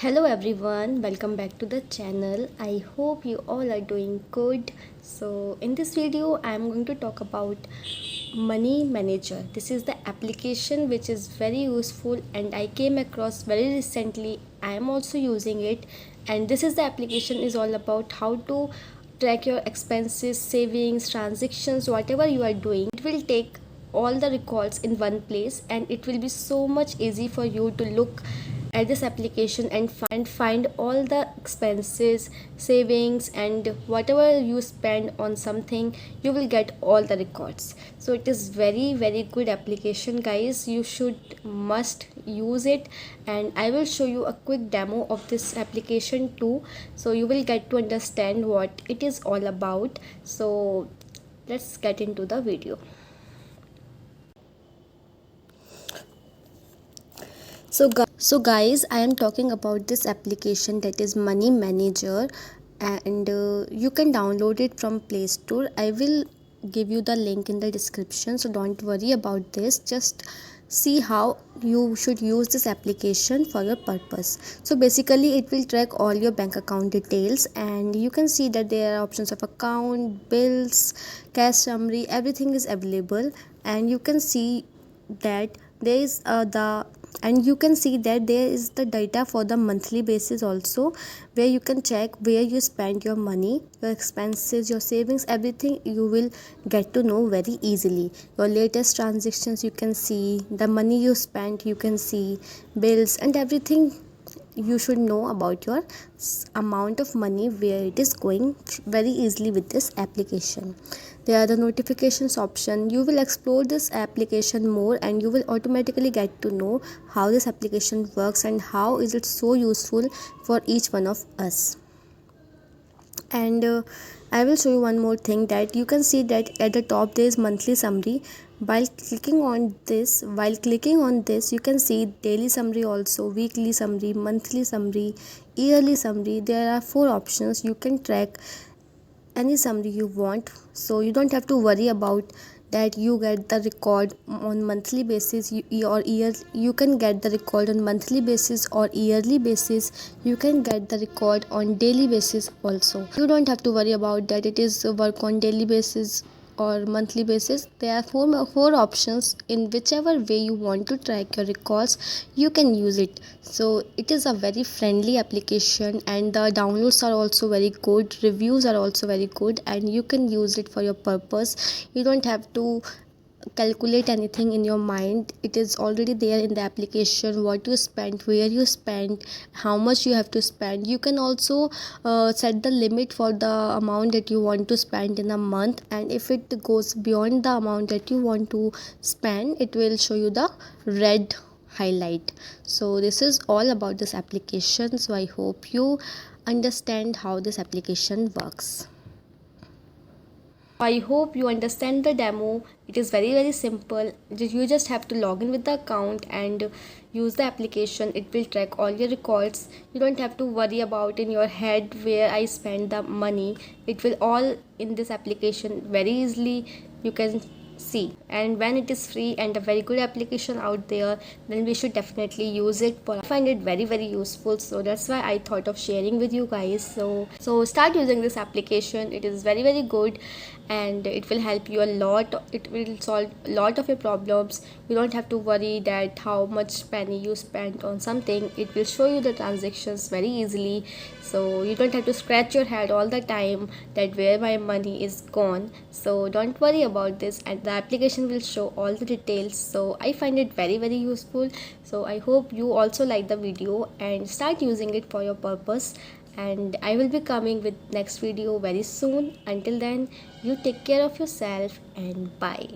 Hello everyone, welcome back to the channel. I hope you all are doing good. So in this video I am going to talk about Money Manager. This is the application which is very useful and I came across very recently. I am also using it, and this is the application is all about how to track your expenses, savings, transactions, whatever you are doing. It will take all the records in one place, and it will be so much easy for you to look at this application and find all the expenses, savings, and whatever you spend on something, you will get all the records. So it is very good application, guys. You should must use it, and I will show you a quick demo of this application too, so you will get to understand what it is all about. So let's get into the video. So guys, I am talking about this application that is Money Manager, and you can download it from Play Store. I will give you the link in the description, so don't worry about this. Just see how you should use this application for your purpose. So basically it will track all your bank account details, and you can see that there are options of account, bills, cash summary, everything is available. And you can see that there is the data for the monthly basis also, where you can check where you spend your money, your expenses, your savings, everything you will get to know very easily. Your latest transactions, you can see the money you spent, you can see bills and everything. You should know about your amount of money, where it is going, very easily with this application. There are the notifications option. You will explore this application more, and you will automatically get to know how this application works and how is it so useful for each one of us. And I will show you one more thing, that you can see that at the top there is monthly summary. While clicking on this, you can see daily summary also, weekly summary, monthly summary, yearly summary. There are 4 options. You can track any summary you want, so you don't have to worry about that you get the record on monthly basis or year. You can get the record on monthly basis or yearly basis. You can get the record on daily basis also. You don't have to worry about that it is work on daily basis or monthly basis. There are four options. In whichever way you want to track your records, you can use it. So it is a very friendly application, and the downloads are also very good, reviews are also very good, and you can use it for your purpose. You don't have to calculate anything in your mind. It is already there in the application, what you spent, where you spent, how much you have to spend. You can also set the limit for the amount that you want to spend in a month, and if it goes beyond the amount that you want to spend, it will show you the red highlight. So this is all about this application. So I hope you understand how this application works. I hope you understand the demo. It is very simple. You just have to log in with the account and use the application. It will track all your records. You don't have to worry about in your head where I spend the money. It will all in this application very easily. You can see, and when it is free and a very good application out there, then we should definitely use it. I find it very useful, so that's why I thought of sharing with you guys. So start using this application. It is very good, and it will help you a lot. It will solve a lot of your problems. You don't have to worry that how much penny you spent on something. It will show you the transactions very easily, so you don't have to scratch your head all the time that where my money is gone. So don't worry about this, and the application will show all the details. So I find it very useful. So I hope you also like the video and start using it for your purpose, and I will be coming with next video very soon. Until then, you take care of yourself, and bye.